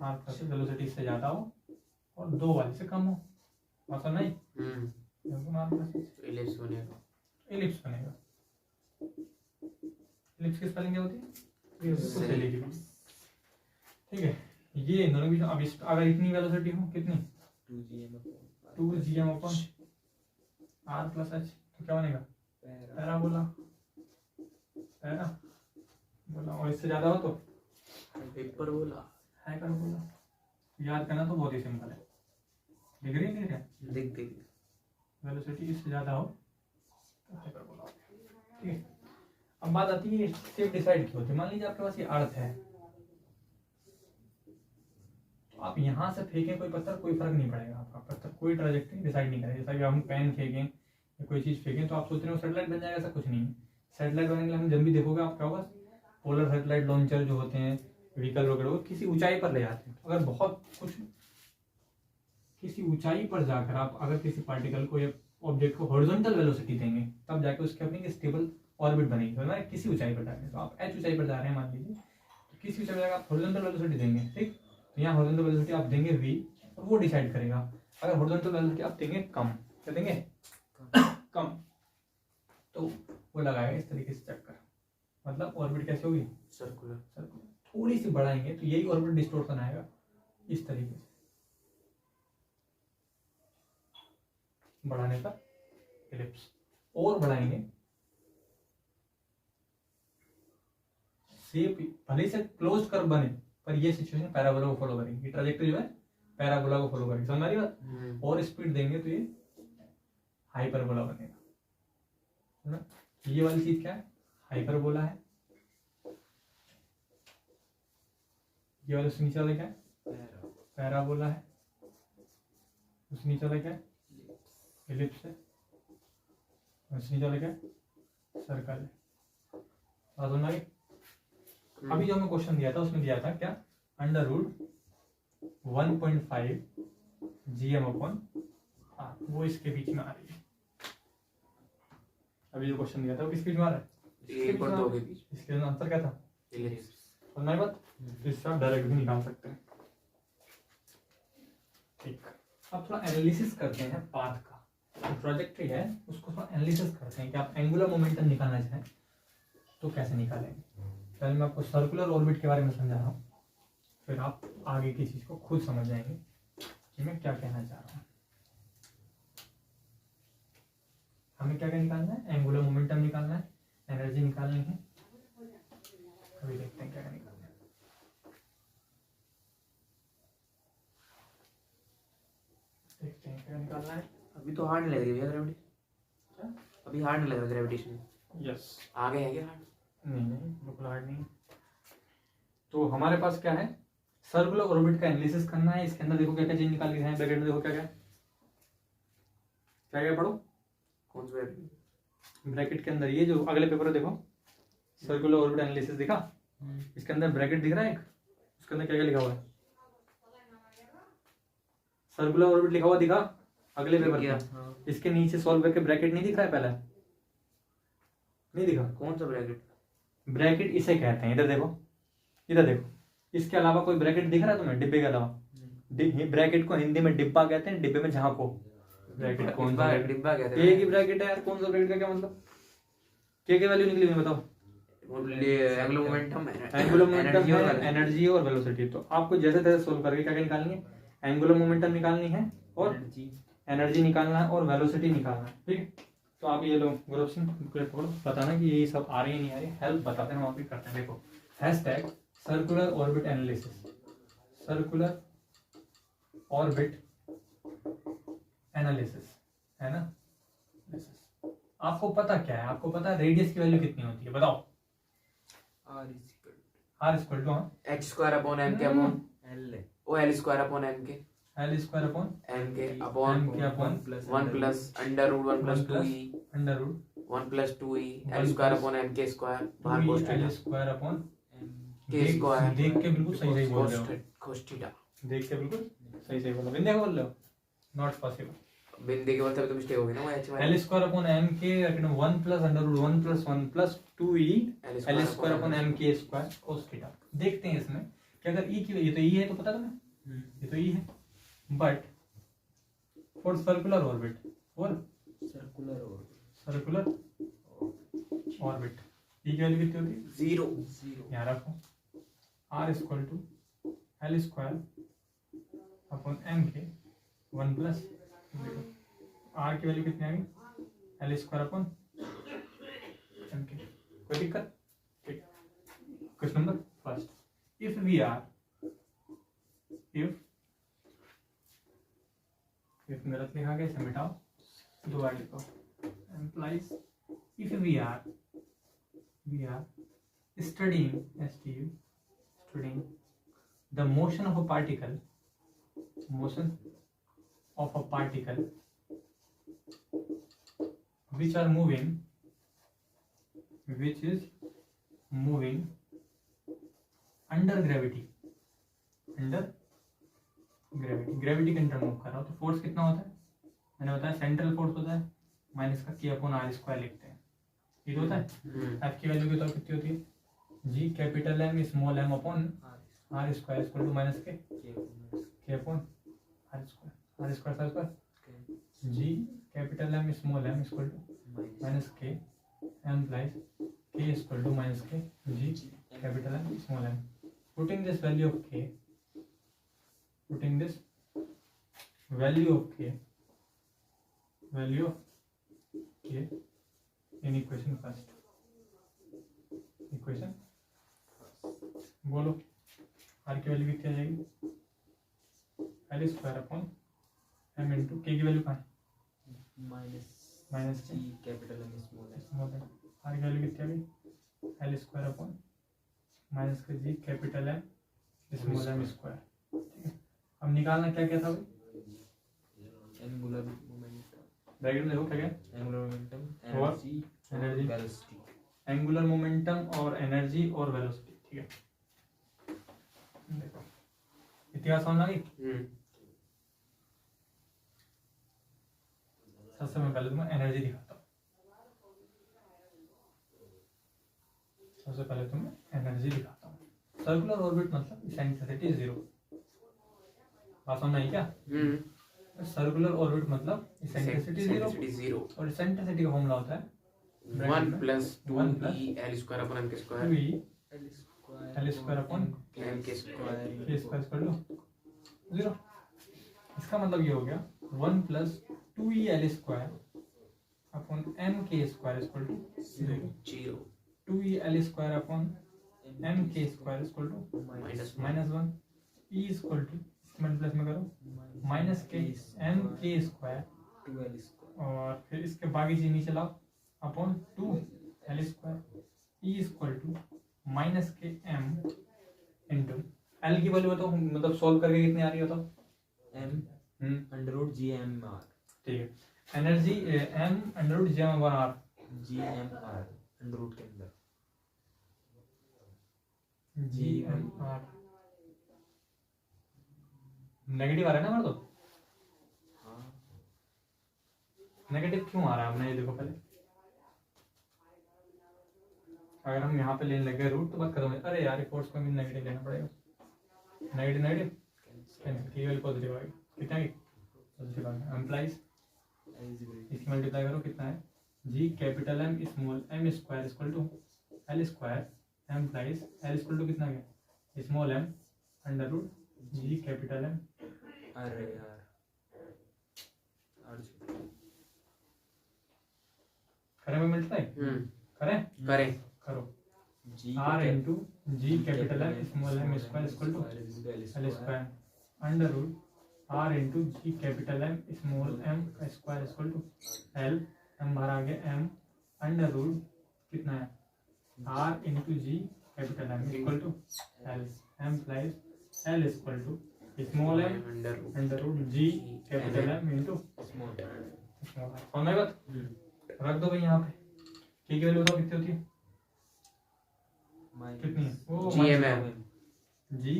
r plus velocity से ज़्यादा हो और 2 वाले से कम हो, मतलब नहीं r प्लस इलिप्स बनेगा। एलिप्स बनेगा। एलिप्स की स्पेलिंग क्या होती है? ये उसको से लिखी। ठीक है, ये इन दोनों के बीच अब अगर इतनी वेलोसिटी हो, कितनी 2gm upon r plus h, तो क्या बनेगा? पैराबोला। पैराबोला। और इससे ज्यादा हो तो हाइपरबोला। हाइपरबोला। याद करना तो बहुत ही सिंपल है। दिख रही है? देख वेलोसिटी इससे ज्यादा हो तो हाइपरबोला। ठीक है, अब बात आती है शेप डिसाइड क्यों होती है। मान लीजिए आपके पास ये अर्थ है, तो आप यहाँ से फेंकें कोई पत्थर, कोई फर्क नहीं पड़ेगा। आपका पत्थर कोई ट्रैजेक्टरी डिसाइड नहीं करेगा। जैसा कि हम पेन फेंकें या कोई चीज़ फेंकें तो आप सोच रहे हो सैटेलाइट बन जाएगा, ऐसा कुछ नहीं है। सैटेलाइट बनने के लिए हम जब भी देखोगे आप क्या होगा, पोलर सैटेलाइट लॉन्चर जो होते हैं, व्हीकल वगैरह को किसी ऊंचाई पर ले जाते हैं। अगर बहुत कुछ किसी ऊंचाई पर जाकर आप अगर किसी पार्टिकल को या ऑब्जेक्ट को हॉरिजॉन्टल वेलोसिटी देंगे, तब जाके उसकी अपनी स्टेबल ऑर्बिट बनेगी। मतलब किसी ऊंचाई पर जाके, तो आप h ऊंचाई पर जा रहे हैं मान लीजिए, तो किसी ऊंचाई पर जाकर आप हॉरिजॉन्टल वेलोसिटी देंगे। ठीक, तो यहाँ हॉरिजॉन्टल वेलोसिटी आप देंगे v, और वो डिसाइड करेगा। अगर हॉरिजॉन्टल वेलोसिटी आप देंगे कम, क्या देंगे? कम, तो वो लगाएगा इस तरीके से चक्कर। मतलब ऑर्बिट कैसे होगी? सर्कुलर। थोड़ी सी बढ़ाएंगे तो यही ऑर्बिट डिस्टॉर्शन आएगा इस तरीके से। बढ़ाने पर एलिप्स, और बढ़ाएंगे शेप भले से क्लोज कर्व बने, पर ये सिचुएशन पैराबोला को फॉलो करेगी। ट्रैजेक्टरी जो है पैराबोला को फॉलो करेगी। समझ आ रही बात? और स्पीड देंगे तो ये हाइपरबोला बनेगा। ये वाली चीज क्या है? हाइपरबोला है। ये वाला उससे नीचे वाला क्या है? पैराबोला है। उससे नीचे वाला क्या है? एलिप्स है। उससे नीचे वाला क्या है? सर्कल है। बात समझ आ गई? अभी जो हमें क्वेश्चन दिया था उसमें दिया था क्या? Under root 1.5 GM upon r, वो इसके बीच में आ रही है। अभी जो क्वेश्चन दिया था वो किसके बीच में आ रहा है? एक और दो के बीच। इसके आंसर क्या था? इलिप्स। समझ में आई बात? तो इससे आप डायरेक्ट भी निकाल सकते हैं। ठीक, अब थोड़ा एनालिसिस करते हैं पाथ का। जो ट्रैजेक्टरी है उसको थोड़ा एनालिसिस करते हैं कि आप एंगुलर मोमेंटम निकालना चाहें तो कैसे निकालेंगे। पहले मैं आपको सर्कुलर ऑर्बिट के बारे में समझा रहा हूँ, फिर आप आगे की चीज को खुद समझ जाएंगे कि मैं क्या कहना चाह रहा हूँ। हमें क्या क्या निकालना है? एंगुलर मोमेंटम निकालना है, एनर्जी निकालनी है। अभी देखते हैं क्या क्या निकालना है। देखते हैं क्या निकालना है। अभी तो हार्ड नहीं लग रही भैया ग्रेविटी। अभी हार्ड नहीं लग रहा ग्रेविटेशन। यस, आगे है क्या हार्ड? नहीं बिल्कुल हार्ड नहीं। तो हमारे पास क्या है? सर्कुलर ऑर्बिट का एनालिसिस करना है। इसके अंदर देखो क्या क्या चीज निकाल के है। ब्रैकेट में देखो क्या क्या क्या क्या पढ़ो। कौन सा ब्रैकेट के अंदर ये जो अगले पेपर है देखो, सर्कुलर ऑर्बिट एनालिसिस दिखा, इसके अंदर ब्रैकेट दिख रहा है एक, उसके अंदर क्या क्या लिखा हुआ है? सर्कुलर ऑर्बिट लिखा हुआ दिखा अगले पेपर में। इसके नीचे सॉल्व करके ब्रैकेट नहीं दिख रहा है? पहले नहीं दिखा? कौन सा ब्रैकेट? ब्रैकेट इसे कहते हैं। इधर देखो, इधर देखो, इसके अलावा कोई ब्रैकेट दिख रहा है तुम्हें? डिब्बे के अलावा ब्रैकेट को हिंदी में डिब्बा कहते हैं। डिब्बे में झांको। ब्रैकेट कौन सा? डिब्बा कहते हैं। एक ही ब्रैकेट है यार, कौन सा ब्रैकेट का क्या मतलब? क्या वैल्यू निकली हुई बताओ? एंगुलर मोमेंटम, एनर्जी और वेलोसिटी। तो आपको जैसे तैसे सोल्व करके क्या क्या निकालनी है? एंगुलर मोमेंटम निकालनी है और एनर्जी निकालना है और वेलोसिटी निकालना है। ठीक है, तो आप ये लो गुरु सिंह पकड़ो, बताना कि ये सब आ रही है नहीं आ रही। हेल्प बताते हैं, हम आप भी करते हैं। देखो hashtag circular orbit analysis, circular orbit analysis है ना। आपको पता क्या है? आपको पता है रेडियस की वैल्यू कितनी होती है? बताओ। r equal to h square upon m K upon l square upon m K l square upon m K upon 1 plus under root 1 plus 2e under root 1 plus 2e l square upon m K square बाहर cos l theta square upon k square. देख के बिल्कुल सही सही बोल रहे हो। cos theta. देख के बिल्कुल सही सही बोल रहे हो। बिंदे बोल रहे हो? Not possible. बिन देखे बोलते तो मिस्टेक होगी ना वो एच वाली L square upon M K 1 plus under root 1 plus 1 plus 2e L square upon M K square cos theta. देखते हैं इसमें कि अगर ई की, ये तो ई है तो पता तुम्हें, ये तो ई है, but for circular orbit, for circular orbit E की वैल्यू कितनी होती है? 0 यहाँ रखो R equal to L square upon M K 1 plus 0। Are की वैल्यू कितनी आ गई? एल स्क्वायर अपॉन एम के। कोई दिक्कत? ठीक। Question number first, if we are, if गलत लिखा गया इसे मिटाओ, दोबारा लिखो, implies if we are studying the motion of a particle which is moving under gravity के अंडर मूव कर रहा हो, तो फोर्स कितना होता है? मैंने बताया सेंट्रल फोर्स होता है माइनस का के अपॉन आर स्क्वायर लिखते हैं, ये तो होता है। एफ की वैल्यू कितनी होती है? G capital M small M upon R square equal to minus K upon R square G capital M small M equal to minus के M plus K equal to minus के G capital M small M. Putting this value of K in equation first, बोलो R की value कितनी आ जाएगी? L square upon M into K की value कहाँ है? Minus G capital M small M. R की वैल्यू कितनी आ गई? एल स्क्वायर अपॉन माइनस का G capital M small M square. ठीक है, अब निकालना क्या क्या था भाई? एंगुलर मोमेंटम, डायग्राम देखो क्या क्या? Angular momentum, energy, velocity, angular momentum और एनर्जी और वेलोसिटी। ठीक है, देखो इतिहास समझ आ गई। सबसे मैं पहले तुम्हें एनर्जी दिखाता हूँ। सर्कुलर ऑर्बिट मतलब इसेंट्रिसिटी 0। बात समझ आई क्या? सर्कुलर ऑर्बिट मतलब इसेंट्रिसिटी 0 और इसेंट्रिसिटी का फॉर्मूला होता है 1 plus 2e L square upon M K square, 2e L square upon M K square कर लो 0। इसका मतलब ये हो गया 1 plus 2e L square upon M K square equal to 0। 2e L square upon M K square equal to -1 e equal to मल्टीप्लस में करो माइनस के M K square 2l square और फिर इसके बाकी चीज नीचे लाओ upon 2 L square E equal to minus के एम इंटू एल की वैल्यू बताओ, मतलब सॉल्व करके कितनी आ रही है बताओ? m under root G M R. ठीक है, energy M under root G M R, G M R under root के अंदर जी एम आर नेगेटिव आ रहा है ना हमारा, तो हाँ नेगेटिव क्यों आ रहा है? हमने ये देखो पहले, अगर हम यहाँ पे लेने लगे रूट तो बात खत्म हो जाए। अरे यार फोर्स को भी नेगेटिव लेना पड़ेगा, नेगेटिव कैंसिल की वैल्यू पॉजिटिव आएगी। कितना की पॉजिटिव आ गया, एम्प्लाइज इसकी मल्टीप्लाई करो कितना है? G capital M small M square equal to L square implies L equal to कितना गया? Small M under root G capital M. अरे यार करें में मल्टीप्लाई करें करो R into G capital M small M square equal to L square under root R into G capital M small M square equal to L M बाहर आ गया M under root कितना है? R into G capital M equal to L M plus L equal to small M under root G capital M into small समझ में बात? रख दो भाई यहाँ पे के की वैल्यू बताओ कितनी होती है? कितनी है? वो G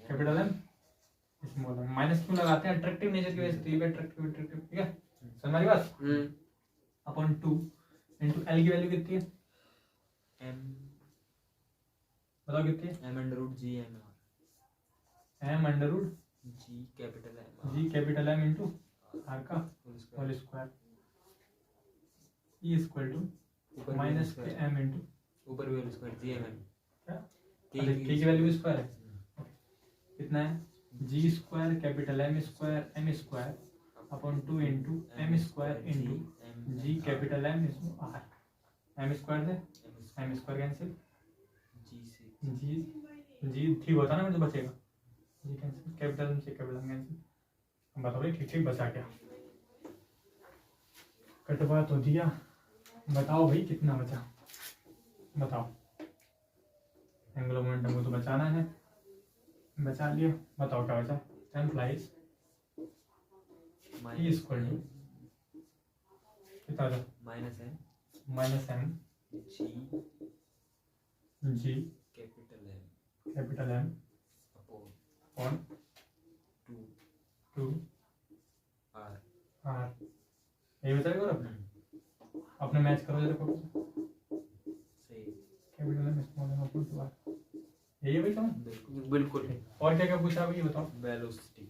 capital M small M. Minus क्यों लगाते हैं? अट्रैक्टिव नेचर की वजह से, अट्रैक्टिव ठीक है। समझ हमारी बात। अपॉन 2 इंटू एल की वैल्यू कितनी है, M बताओ कितनी है, M under root G M R M under root G capital M G capital M into R का whole whole square square E equal to ऊपर माइनस के एम इंटू ऊपर भी whole square G M M क्या, अच्छा K की value square है, कितना है, G square capital M square upon 2 into M square into G capital M R, M square से एम स्क्वायर कैंसिल, जी से जी जी ठीक होता ना, मुझे बचेगा जी कैंसिल, कैपिटल एम से कैपिटल एम कैंसिल। बताओ भाई ठीक ठीक बचा क्या, कटवा तो दिया, बताओ भाई कितना बचा, बताओ, एंगुलर मोमेंटम को तो बचाना है, बचा लिया, बताओ क्या बचा, एम्प्लाइज ई इक्वल टू कितना बचा, minus M G G capital M upon on 2 2 R R, ये बचा करो अपने मैच करो जरा को, सही capital M small M upon 2 R, यही है भाई समझ, बिल्कुल बिल्कुल। और क्या क्या पूछा भाई ये बताओ। वेलोसिटी